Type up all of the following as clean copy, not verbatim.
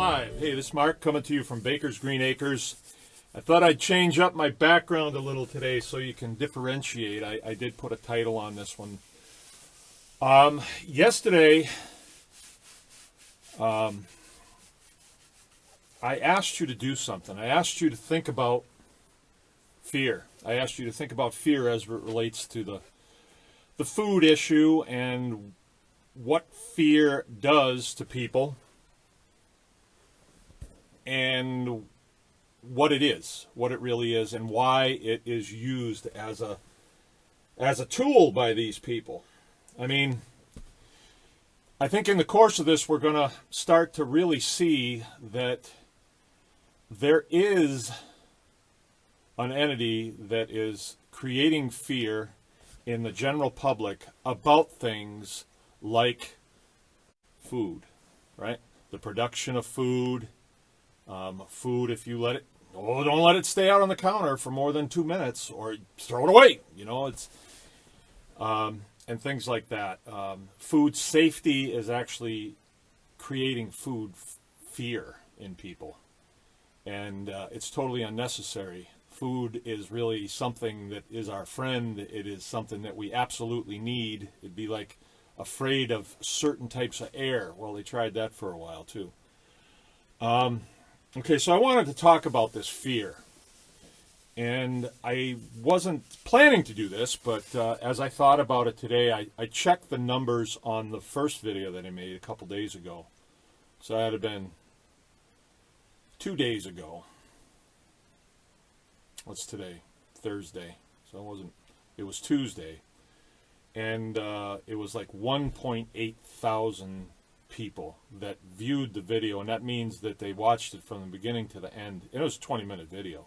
live. Hey, this is Mark coming to you from Baker's Green Acres. I thought I'd change up my background a little today so you can differentiate. I did put a title on this one. Yesterday, I asked you to do something. I asked you to think about fear. I asked you to think about fear as it relates to the food issue and what fear does to people and what it is, what it really is, and why it is used as a tool by these people. I mean, I think in the course of this, we're going to start to really see that there is an entity that is creating fear in the general public about things like food, right? The production of food, food if you let it, don't let it stay out on the counter for more than 2 minutes or throw it away, it's, and things like that. Food safety is actually creating food fear in people, and it's totally unnecessary. Food is really something that is our friend. It is something that we absolutely need. It'd be like afraid of certain types of air. Well, they tried that for a while too. Okay, so I wanted to talk about this fear. And I wasn't planning to do this, but as I thought about it today, I checked the numbers on the first video that I made a couple days ago. So that had been 2 days ago. What's today? Thursday. So it was Tuesday. And it was like 1.8 thousand people that viewed the video, and that means that they watched it from the beginning to the end. It was a 20-minute video.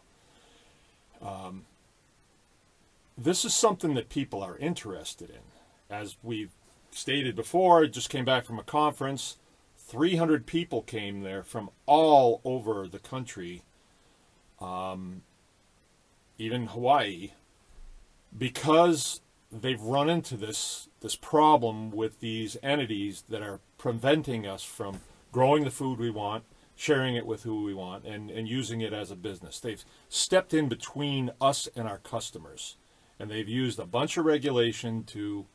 This is something that people are interested in. As we've stated before, I just came back from a conference. 300 people came there from all over the country, even Hawaii, because they've run into this problem with these entities that are preventing us from growing the food we want, sharing it with who we want, and using it as a business. They've stepped in between us and our customers, and they've used a bunch of regulation to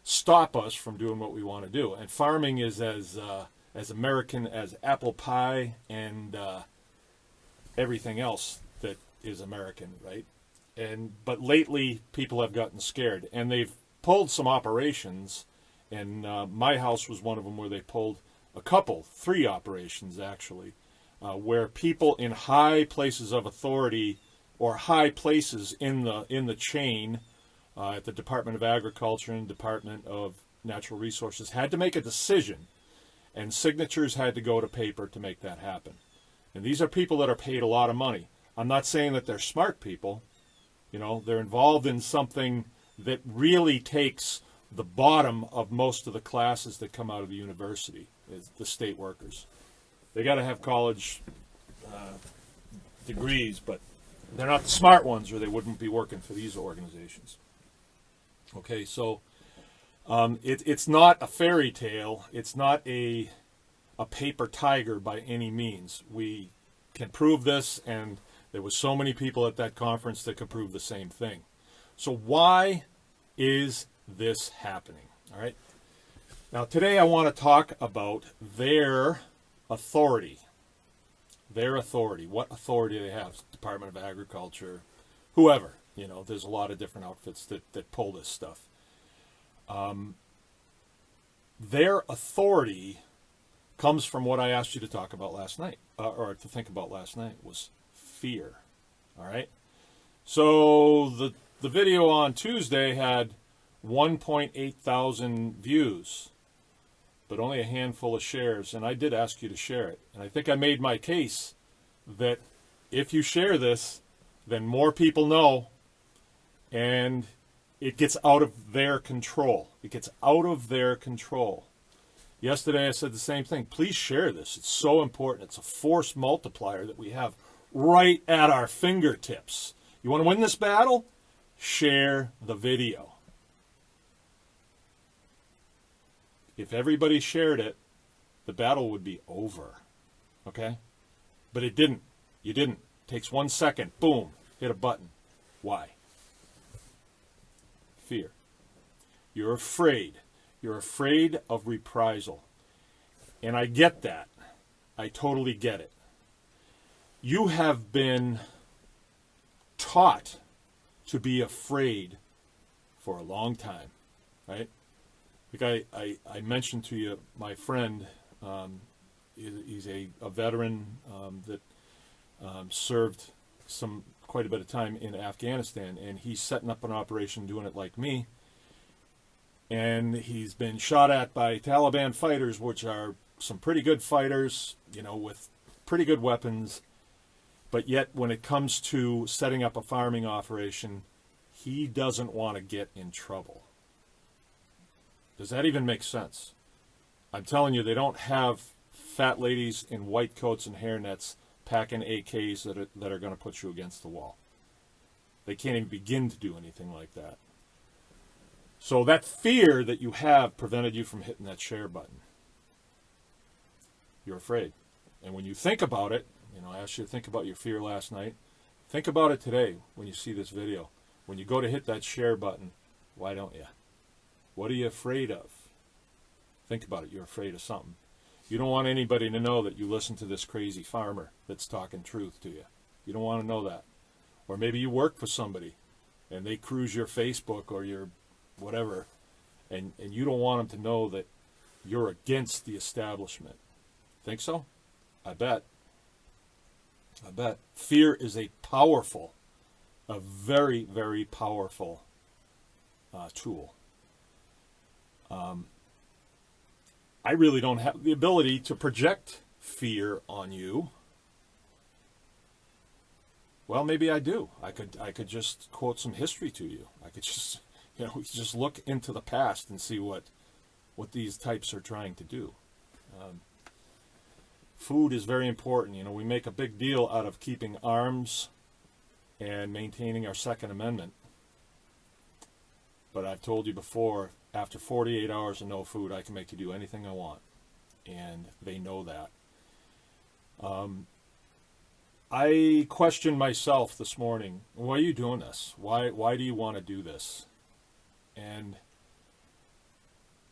stop us from doing what we want to do. And farming is as American as apple pie and everything else that is American, right? But lately, people have gotten scared, and they've pulled some operations, and my house was one of them where they pulled three operations actually, where people in high places of authority or high places in the chain at the Department of Agriculture and Department of Natural Resources had to make a decision, and signatures had to go to paper to make that happen. And these are people that are paid a lot of money. I'm not saying that they're smart people. They're involved in something that really takes the bottom of most of the classes that come out of the university, is the state workers. They got to have college degrees, but they're not the smart ones, or they wouldn't be working for these organizations. Okay, so it's not a fairy tale. It's not a paper tiger by any means. We can prove this, and there was so many people at that conference that could prove the same thing. So why is this happening? All right. Now today I want to talk about their authority. Their authority. What authority they have? Department of Agriculture, whoever. There's a lot of different outfits that pull this stuff. Their authority comes from what I asked you to talk about last night, or to think about last night, was fear. All right. So the video on Tuesday had 1.8 thousand views, but only a handful of shares. And I did ask you to share it. And I think I made my case that if you share this, then more people know, and it gets out of their control. It gets out of their control. Yesterday I said the same thing. Please share this. It's so important. It's a force multiplier that we have right at our fingertips. You want to win this battle? Share the video. If everybody shared it, the battle would be over. Okay? But it didn't. You didn't. Takes 1 second. Boom. Hit a button. Why? Fear. You're afraid. You're afraid of reprisal. And I get that. I totally get it. You have been taught to be afraid for a long time, right? Like I mentioned to you, my friend, he's a veteran that served quite a bit of time in Afghanistan, and he's setting up an operation doing it like me. And he's been shot at by Taliban fighters, which are some pretty good fighters, with pretty good weapons. But yet, when it comes to setting up a farming operation, he doesn't want to get in trouble. Does that even make sense? I'm telling you, they don't have fat ladies in white coats and hairnets packing AKs that are going to put you against the wall. They can't even begin to do anything like that. So that fear that you have prevented you from hitting that share button. You're afraid. And when you think about it, I asked you to think about your fear last night. Think about it today when you see this video. When you go to hit that share button, why don't you? What are you afraid of? Think about it. You're afraid of something. You don't want anybody to know that you listen to this crazy farmer that's talking truth to you. You don't want to know that. Or maybe you work for somebody and they cruise your Facebook or your whatever, and you don't want them to know that you're against the establishment. Think so? I bet. Fear is a very, very powerful tool. I really don't have the ability to project fear on you. Well, maybe I do. I could just quote some history to you. I could just, just look into the past and see what these types are trying to do. Food is very important. We make a big deal out of keeping arms and maintaining our Second Amendment. But I've told you before, after 48 hours of no food, I can make you do anything I want. And they know that. I questioned myself this morning. Why are you doing this? Why do you want to do this? And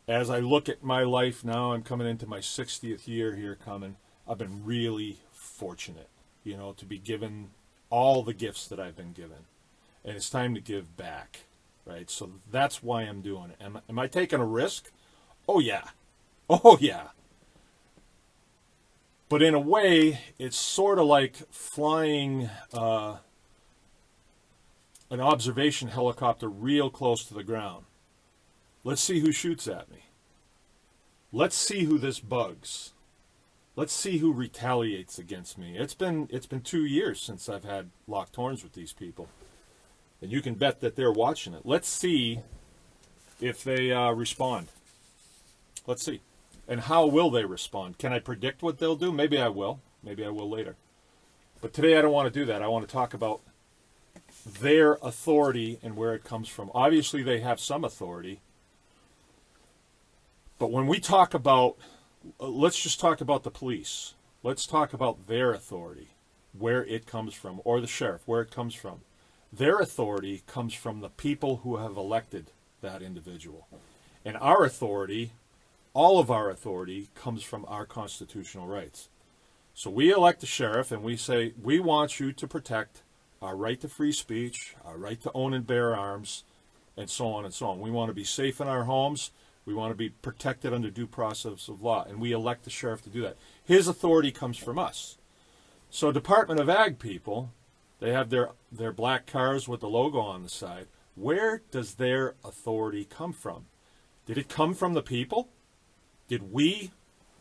as I look at my life now, I'm coming into my 60th year here coming. I've been really fortunate, to be given all the gifts that I've been given. And it's time to give back, right? So that's why I'm doing it. Am I taking a risk? Oh, yeah. Oh, yeah. But in a way, it's sort of like flying an observation helicopter real close to the ground. Let's see who shoots at me. Let's see who this bugs. Let's see who retaliates against me. It's been 2 years since I've had locked horns with these people. And you can bet that they're watching it. Let's see if they respond. Let's see. And how will they respond? Can I predict what they'll do? Maybe I will. Maybe I will later. But today I don't want to do that. I want to talk about their authority and where it comes from. Obviously they have some authority. But when we talk about, let's just talk about the police. Let's talk about their authority, where it comes from, or the sheriff, where it comes from. Their authority comes from the people who have elected that individual. And our authority, all of our authority, comes from our constitutional rights. So we elect the sheriff and we say, we want you to protect our right to free speech, our right to own and bear arms, and so on and so on. We want to be safe in our homes. We want to be protected under due process of law. And we elect the sheriff to do that. His authority comes from us. So Department of Ag people, they have their black cars with the logo on the side. Where does their authority come from? Did it come from the people? Did we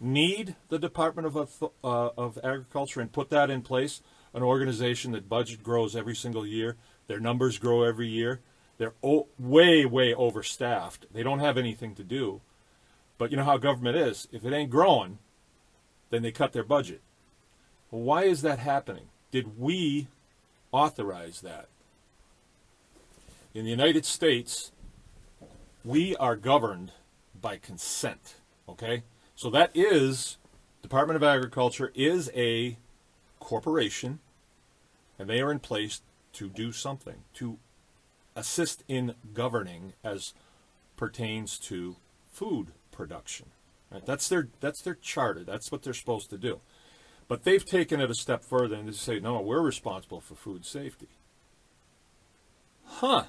need the Department of Agriculture and put that in place? An organization that budget grows every single year. Their numbers grow every year. They're way, way overstaffed. They don't have anything to do. But you know how government is. If it ain't growing, then they cut their budget. Well, why is that happening? Did we authorize that? In the United States, we are governed by consent. Okay? So that is Department of Agriculture is a corporation, and they are in place to do something, to assist in governing as pertains to food production. Right? That's their charter. That's what they're supposed to do. But they've taken it a step further and they say, no, we're responsible for food safety. Huh.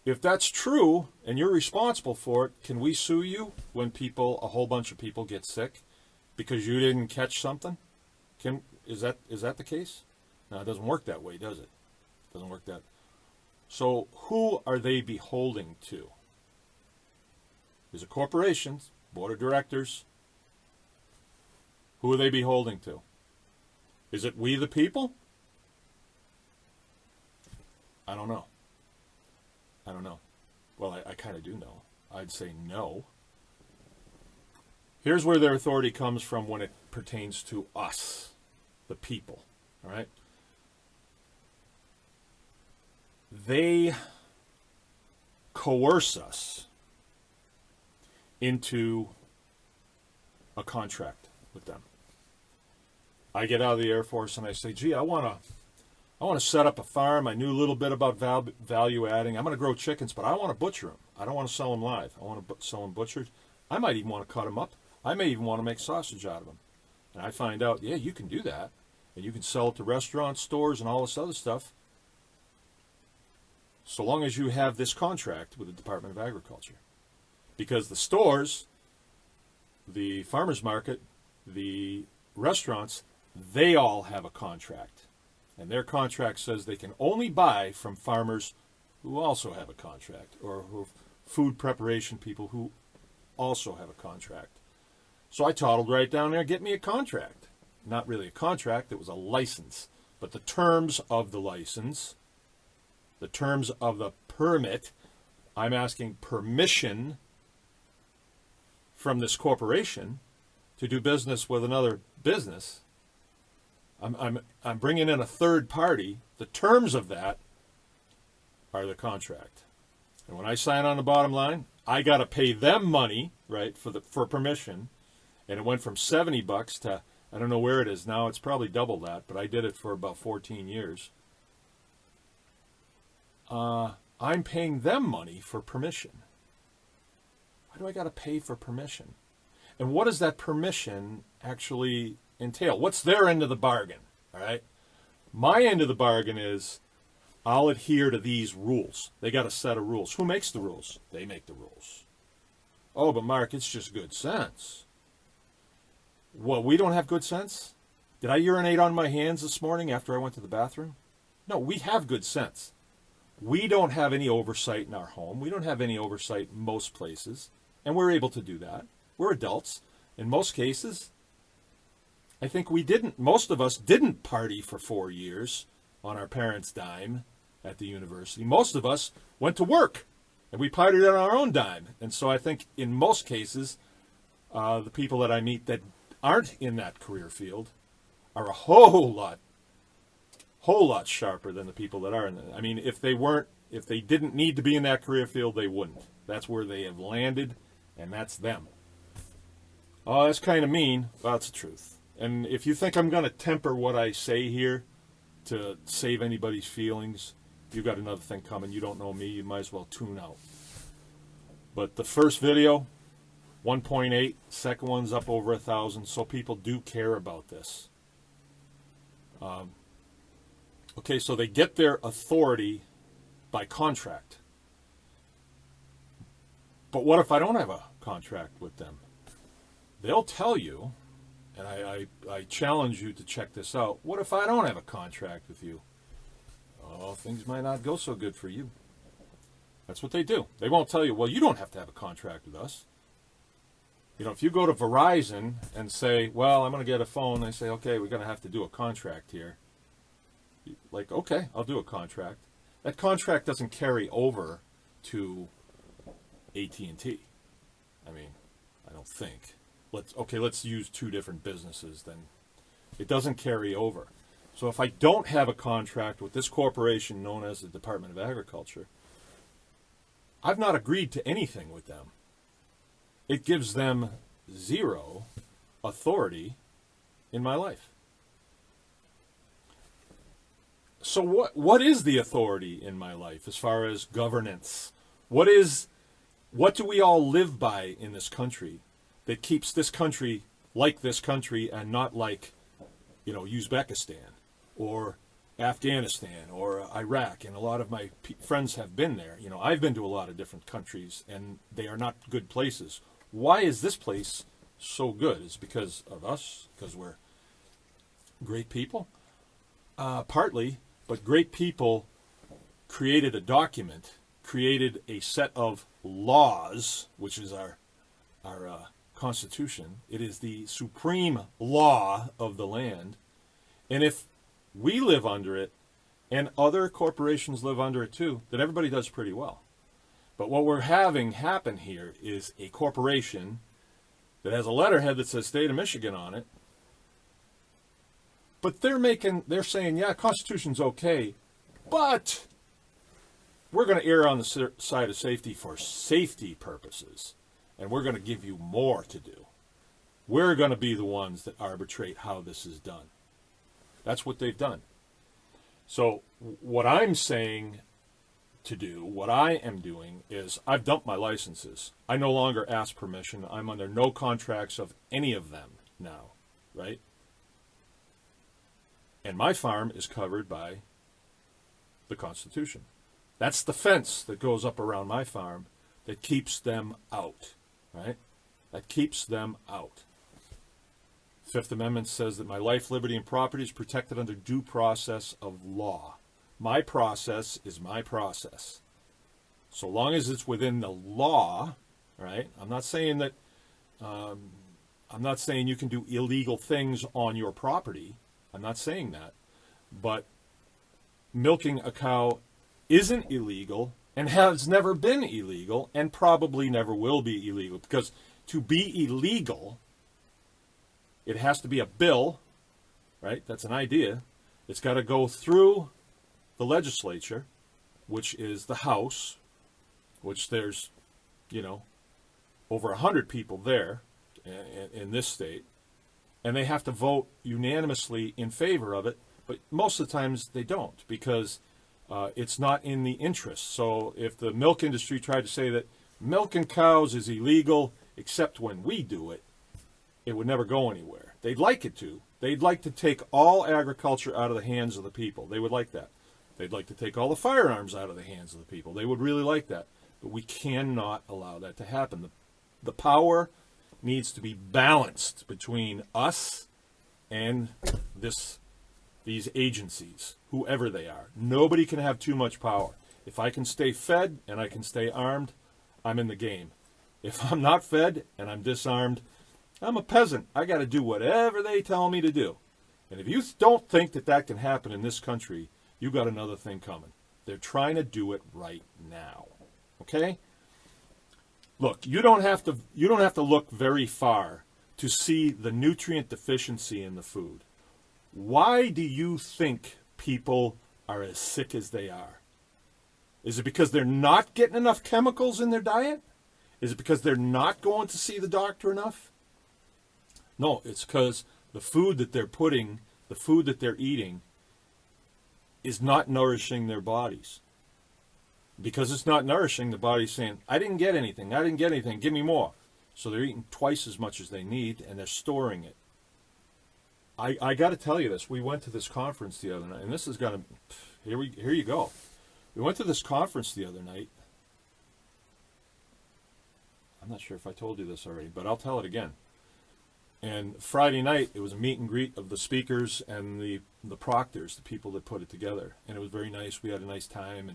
If that's true and you're responsible for it, can we sue you when a whole bunch of people get sick because you didn't catch something? Is that the case? No, it doesn't work that way, does it? It doesn't work that. So who are they beholding to? There's a corporation, board of directors. Who are they beholding to? Is it we the people? I don't know. Well, I kind of do know. I'd say no. Here's where their authority comes from when it pertains to us, the people. All right? They coerce us into a contract with them. I get out of the Air Force and I say, gee, I want to set up a farm. I knew a little bit about value adding. I'm going to grow chickens, but I want to butcher them. I don't want to sell them live. I want to sell them butchered. I might even want to cut them up. I may even want to make sausage out of them. And I find out, yeah, you can do that. And you can sell it to restaurants, stores, and all this other stuff, so long as you have this contract with the Department of Agriculture. Because the stores, the farmers market, the restaurants, they all have a contract. And their contract says they can only buy from farmers who also have a contract, or who food preparation people who also have a contract. So I toddled right down there, get me a contract. Not really a contract, it was a license. But the terms of the license, the terms of the permit, I'm asking permission from this corporation to do business with another business. I'm bringing in a third party. The terms of that are the contract. And when I sign on the bottom line, I got to pay them money, right, for permission. And it went from $70 to, I don't know where it is now. It's probably double that, but I did it for about 14 years. I'm paying them money for permission. Why do I got to pay for permission? And what does that permission actually entail? What's their end of the bargain? All right. My end of the bargain is I'll adhere to these rules. They got a set of rules. Who makes the rules? They make the rules. Oh, but Mark, it's just good sense. Well, we don't have good sense? Did I urinate on my hands this morning after I went to the bathroom? No, we have good sense. We don't have any oversight in our home. We don't have any oversight in most places. And we're able to do that. We're adults. In most cases, I think most of us didn't party for 4 years on our parents' dime at the university. Most of us went to work and we partied on our own dime. And so I think in most cases, the people that I meet that aren't in that career field are a whole lot sharper than the people that are in it. I mean, if they didn't need to be in that career field, they wouldn't. That's where they have landed, and that's them. Oh, that's kind of mean. Well, that's the truth. And if you think I'm going to temper what I say here to save anybody's feelings, you got another thing coming. You don't know me. You might as well tune out. But the first video, 1.8. Second one's up over 1,000. So people do care about this. Okay, so they get their authority by contract. But what if I don't have a contract with them? They'll tell you, and I challenge you to check this out. What if I don't have a contract with you? Oh, things might not go so good for you. That's what they do. They won't tell you, well, you don't have to have a contract with us. You know, if you go to Verizon and say, well, I'm going to get a phone, they say, okay, we're going to have to do a contract here. Like, okay, I'll do a contract. That contract doesn't carry over to AT&T. I mean, I don't think. Let's use two different businesses then. It doesn't carry over. So if I don't have a contract with this corporation known as the Department of Agriculture, I've not agreed to anything with them. It gives them zero authority in my life. So what is the authority in my life as far as governance? What do we all live by in this country that keeps this country like this country and not like, Uzbekistan or Afghanistan or Iraq? And a lot of my friends have been there. I've been to a lot of different countries, and they are not good places. Why is this place so good? It's because of us, because we're great people? Partly, but great people created a document, created a set of laws, which is our Constitution. It is the supreme law of the land. And if we live under it, and other corporations live under it too, then everybody does pretty well. But what we're having happen here is a corporation that has a letterhead that says State of Michigan on it, but they're saying, yeah, Constitution's okay, but we're going to err on the side of safety for safety purposes, and we're going to give you more to do. We're going to be the ones that arbitrate how this is done. That's what they've done. So what I'm saying to do, what I am doing, is I've dumped my licenses. I no longer ask permission. I'm under no contracts of any of them now, right? And my farm is covered by the Constitution. That's the fence that goes up around my farm that keeps them out, right? That keeps them out. Fifth Amendment says that my life, liberty, and property is protected under due process of law. My process is my process. So long as it's within the law, right? I'm not saying you can do illegal things on your property. I'm not saying that. But milking a cow isn't illegal and has never been illegal and probably never will be illegal. Because to be illegal, it has to be a bill, right? That's an idea. It's got to go through the legislature, which is the House, which there's, over 100 people there in this state. And they have to vote unanimously in favor of it, but most of the times they don't, because it's not in the interest. So if the milk industry tried to say that milking cows is illegal except when we do it, it would never go anywhere. They'd like it to. They'd like to take all agriculture out of the hands of the people. They would like that. They'd like to take all the firearms out of the hands of the people. They would really like that. But we cannot allow that to happen. The power needs to be balanced between us and these agencies, whoever they are. Nobody can have too much power. If I can stay fed and I can stay armed, I'm in the game. If I'm not fed and I'm disarmed, I'm a peasant. I got to do whatever they tell me to do. And if you don't think that can happen in this country, you got another thing coming. They're trying to do it right now. Okay? Look, you don't have to look very far to see the nutrient deficiency in the food. Why do you think people are as sick as they are? Is it because they're not getting enough chemicals in their diet? Is it because they're not going to see the doctor enough? No, it's because the food that they're eating is not nourishing their bodies. Because it's not nourishing, the body's saying, I didn't get anything, give me more. So they're eating twice as much as they need, and they're storing it. I got to tell you this. We went to this conference the other night, and this is going to, here you go. We went to this conference the other night. I'm not sure if I told you this already, but I'll tell it again. And Friday night, it was a meet and greet of the speakers and the proctors, the people that put it together. And it was very nice. We had a nice time.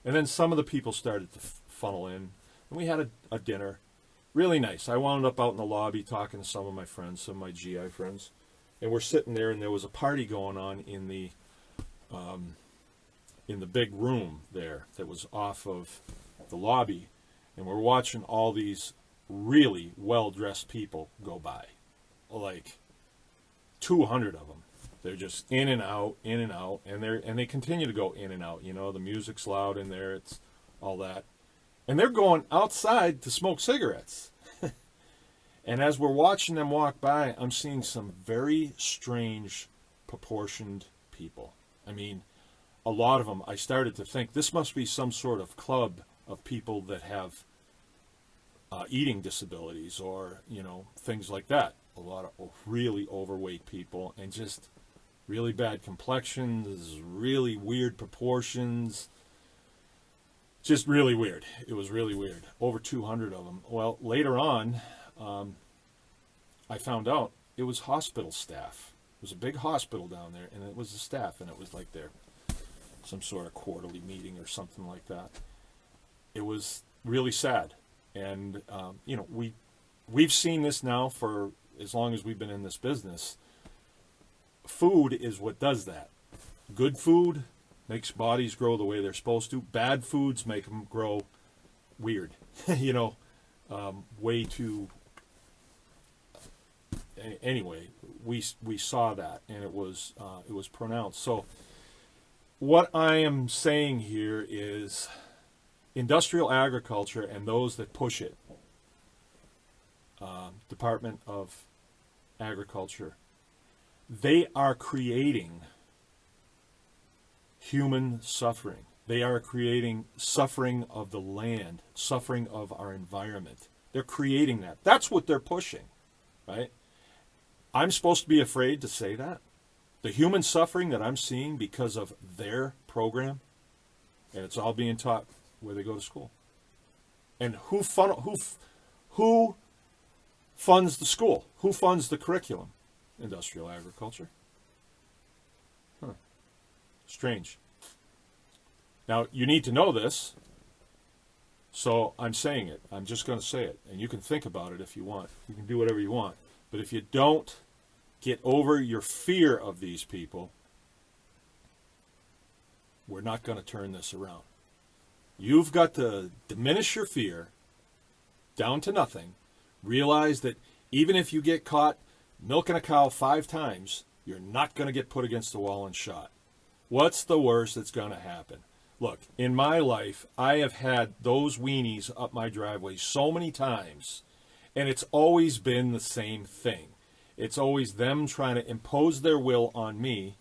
And then some of the people started to funnel in. And we had a dinner. Really nice. I wound up out in the lobby talking to some of my friends, some of my GI friends. And we're sitting there, and there was a party going on in the big room there that was off of the lobby. And we're watching all these really well-dressed people go by. Like 200 of them. They're just in and out, and they continue to go in and out. The music's loud in there, it's all that. And they're going outside to smoke cigarettes. And as we're watching them walk by, I'm seeing some very strange proportioned people. I mean, a lot of them, I started to think this must be some sort of club of people that have eating disabilities or, things like that. A lot of really overweight people and just really bad complexions, really weird proportions. Just really weird. It was really weird. Over 200 of them. Well, later on, I found out it was hospital staff. It was a big hospital down there, and it was the staff, and it was like some sort of quarterly meeting or something like that. It was really sad. And, we've seen this now for as long as we've been in this business. Food is what does that. Good food makes bodies grow the way they're supposed to. Bad foods make them grow weird. Way too... Anyway, we saw that, and it was pronounced. So what I am saying here is industrial agriculture and those that push it, Department of Agriculture, they are creating human suffering. They are creating suffering of the land, suffering of our environment. They're creating that. That's what they're pushing, right? I'm supposed to be afraid to say that? The human suffering that I'm seeing because of their program, and it's all being taught where they go to school. And who funds the school? Who funds the curriculum? Industrial agriculture. Strange. Now, you need to know this, so I'm saying it. I'm just going to say it, and you can think about it if you want. You can do whatever you want. But if you don't get over your fear of these people, we're not going to turn this around. You've got to diminish your fear down to nothing. Realize that even if you get caught milking a cow 5 times, you're not going to get put against the wall and shot. What's the worst that's going to happen? Look, in my life, I have had those weenies up my driveway so many times, and it's always been the same thing. It's always them trying to impose their will on me.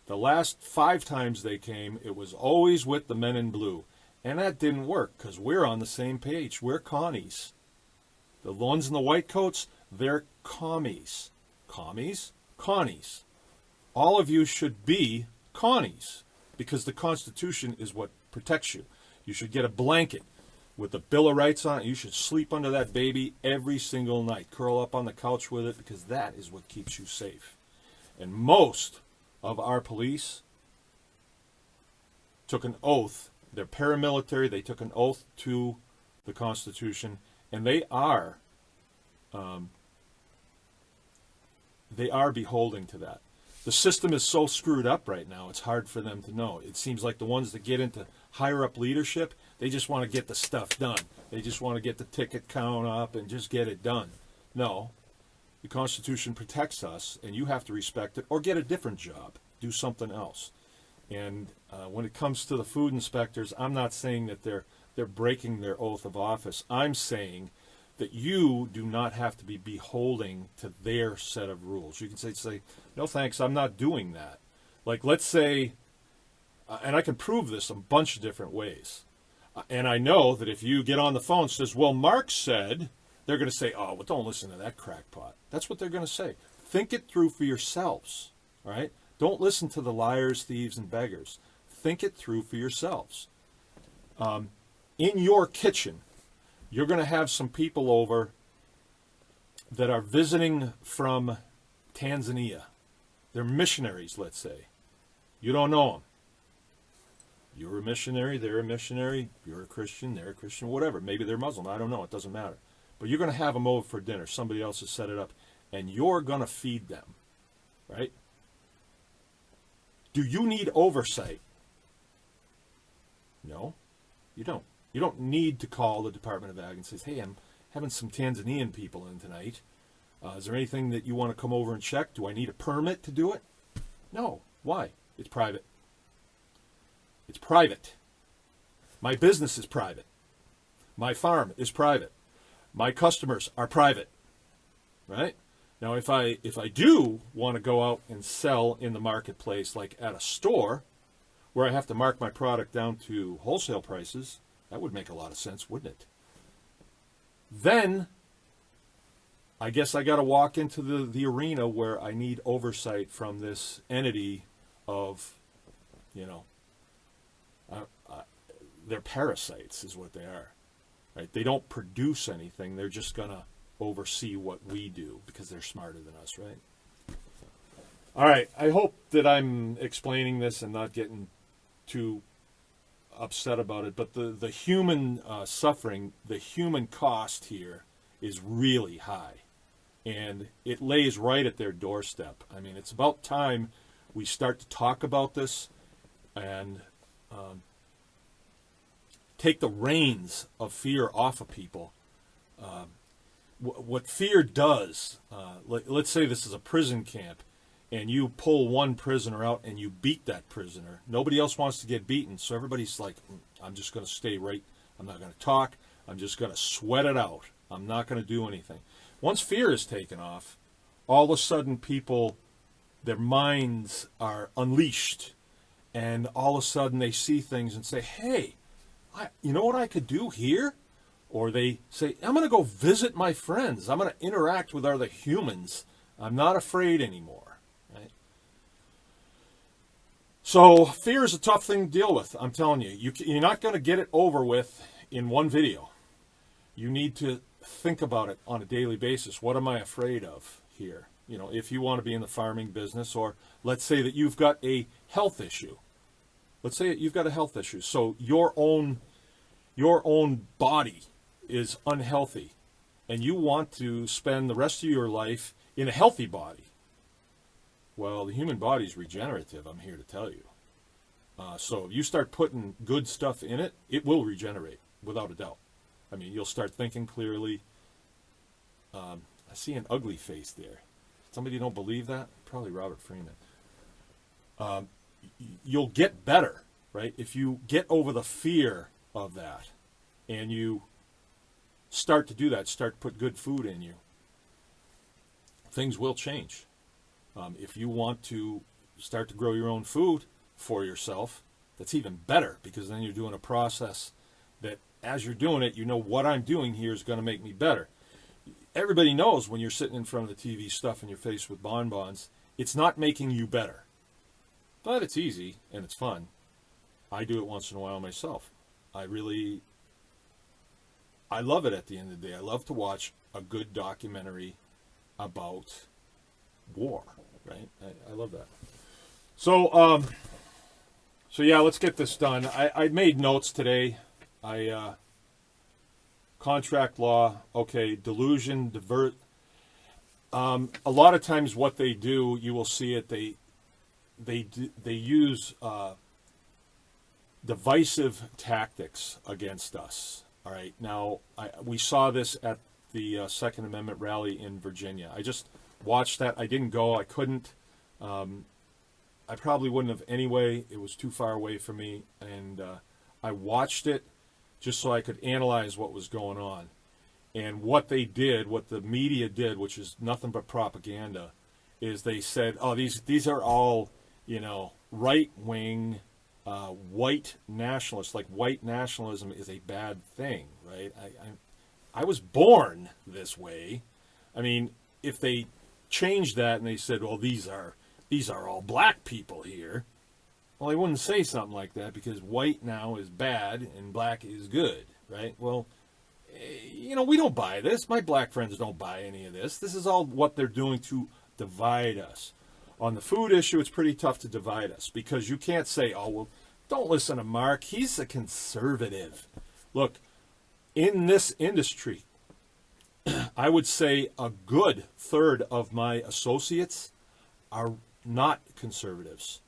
The last 5 times they came, it was always with the men in blue. And that didn't work because we're on the same page. We're commies. The ones in the white coats, they're commies. Commies? Connies. All of you should be Connies because the Constitution is what protects you. You should get a blanket with the Bill of Rights on it. You should sleep under that baby every single night. Curl up on the couch with it because that is what keeps you safe. And most of our police took an oath. They're paramilitary. They took an oath to the Constitution, and they are beholding to that. The system is so screwed up right now, it's hard for them to know. It seems like the ones that get into higher up leadership, they just want to get the stuff done. They just want to get the ticket count up and just get it done. No, the Constitution protects us, and you have to respect it or get a different job. Do something else. And when it comes to the food inspectors, I'm not saying that they're breaking their oath of office. I'm saying that you do not have to be beholding to their set of rules. You can say, no thanks, I'm not doing that. Like, let's say, and I can prove this a bunch of different ways. And I know that if you get on the phone and says, well, Mark said, they're going to say, oh, well, don't listen to that crackpot. That's what they're going to say. Think it through for yourselves, all right? Don't listen to the liars, thieves, and beggars. Think it through for yourselves. In your kitchen, you're going to have some people over that are visiting from Tanzania. They're missionaries, let's say. You don't know them. You're a missionary, they're a missionary, you're a Christian, they're a Christian, whatever. Maybe they're Muslim, I don't know, it doesn't matter. But you're going to have them over for dinner. Somebody else has set it up, and you're going to feed them, right? Do you need oversight? No, you don't. You don't need to call the Department of Ag and say, hey, I'm having some Tanzanian people in tonight. Is there anything that you want to come over and check? Do I need a permit to do it? No. Why? It's private. It's private. My business is private. My farm is private. My customers are private. right? Now, if I do want to go out and sell in the marketplace, like at a store, where I have to mark my product down to wholesale prices, that would make a lot of sense, wouldn't it? Then, I guess I got to walk into the arena where I need oversight from this entity of, you know, they're parasites is what they are, right? They don't produce anything. They're just going to oversee what we do because they're smarter than us, right? All right. I hope that I'm explaining this and not getting too upset about it. But the human suffering, the human cost here is really high. And it lays right at their doorstep. I mean, it's about time we start to talk about this and take the reins of fear off of people. What fear does, let's say this is a prison camp, and you pull one prisoner out and you beat that prisoner. Nobody else wants to get beaten, so everybody's like, I'm just going to stay right. I'm not going to talk. I'm just going to sweat it out. I'm not going to do anything. Once fear is taken off, all of a sudden people, their minds are unleashed, and all of a sudden they see things and say, hey, you know what I could do here? Or they say, I'm going to go visit my friends. I'm going to interact with other humans. I'm not afraid anymore. Right? So fear is a tough thing to deal with. I'm telling you. You're not going to get it over with in one video. You need to think about it on a daily basis. What am I afraid of here? You know, if you want to be in the farming business, or let's say that you've got a health issue. Let's say you've got a health issue. So your own body is unhealthy, and you want to spend the rest of your life in a healthy body. Well, the human body is regenerative, I'm here to tell you. So if you start putting good stuff in it, it will regenerate, without a doubt. I mean, you'll start thinking clearly. I see an ugly face there. Somebody don't believe that? Probably Robert Freeman. You'll get better, right? If you get over the fear of that and you start to do that, start to put good food in you, things will change. If you want to start to grow your own food for yourself, that's even better, because then you're doing a process that as you're doing it, you know what I'm doing here is going to make me better. Everybody knows when you're sitting in front of the TV stuff and you're faced with bonbons, it's not making you better. But it's easy and it's fun. I do it once in a while myself. I love it at the end of the day. I love to watch a good documentary about war, right? I love that. So yeah, let's get this done. I made notes today. Contract law, okay, delusion, divert. A lot of times what they do, you will see it, they use divisive tactics against us. All right, now we saw this at the Second Amendment rally in Virginia. I just watched that. I didn't go. I couldn't. I probably wouldn't have anyway. It was too far away from me, and I watched it just so I could analyze what was going on. And what they did, what the media did, which is nothing but propaganda, is they said, oh, these are all, you know, right-wing, white nationalists. Like, white nationalism is a bad thing, right? I was born this way. I mean, if they changed that and they said, well, these are all black people here, well, they wouldn't say something like that, because white now is bad and black is good, right? Well, you know, we don't buy this. My black friends don't buy any of this. This is all what they're doing to divide us. On the food issue, it's pretty tough to divide us, because you can't say, oh, well, don't listen to Mark. He's a conservative. Look, in this industry, I would say a good third of my associates are not conservatives.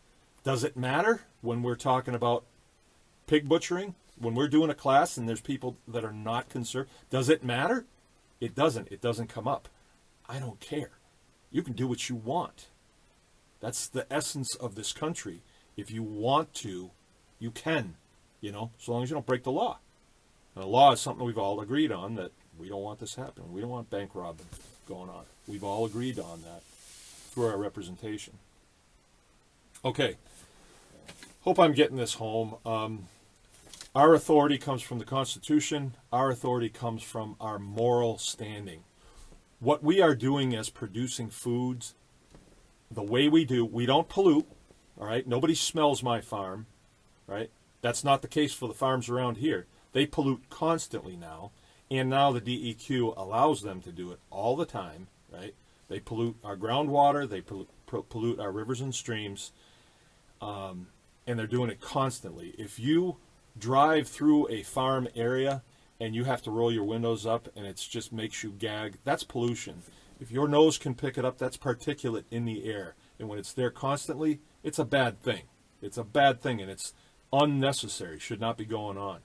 Does it matter when we're talking about pig butchering? When we're doing a class and there's people that are not conservative, does it matter? It doesn't. It doesn't come up. I don't care. You can do what you want. That's the essence of this country. If you want to, you can, you know, so long as you don't break the law. And the law is something we've all agreed on, that we don't want this happening. We don't want bank robbing. going on. We've all agreed on that through our representation. Okay, hope I'm getting this home. Our authority comes from the Constitution. Our authority comes from our moral standing. What we are doing as producing foods, the way we do, we don't pollute, all right? Nobody smells my farm, right? That's not the case for the farms around here. They pollute constantly now, and now the DEQ allows them to do it all the time, right? They pollute our groundwater, they pollute our rivers and streams, and they're doing it constantly. If you drive through a farm area and you have to roll your windows up and it just makes you gag, that's pollution. If your nose can pick it up, that's particulate in the air. And when it's there constantly, it's a bad thing. It's a bad thing, and it's unnecessary, should not be going on.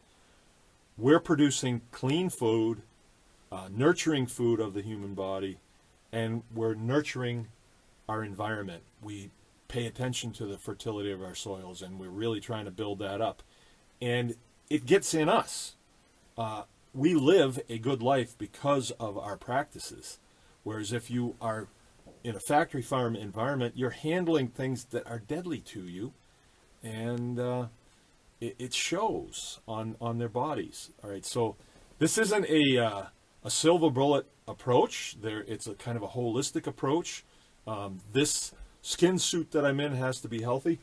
We're producing clean food, nurturing food of the human body, and we're nurturing our environment. We pay attention to the fertility of our soils, and we're really trying to build that up. And it gets in us. We live a good life because of our practices. Whereas if you are in a factory farm environment, you're handling things that are deadly to you, and it shows on their bodies. All right, so this isn't a silver bullet approach. It's a kind of a holistic approach. This skin suit that I'm in has to be healthy.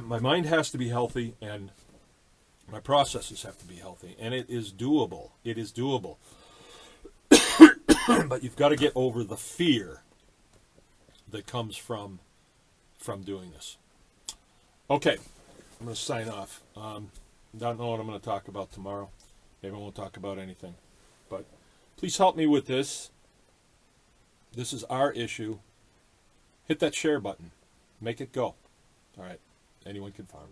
My mind has to be healthy, and my processes have to be healthy, and it is doable. It is doable. But you've got to get over the fear that comes from doing this. Okay, I'm going to sign off. Don't know what I'm going to talk about tomorrow. Maybe I won't talk about anything. But please help me with this. This is our issue. Hit that share button. Make it go. All right. Anyone can farm.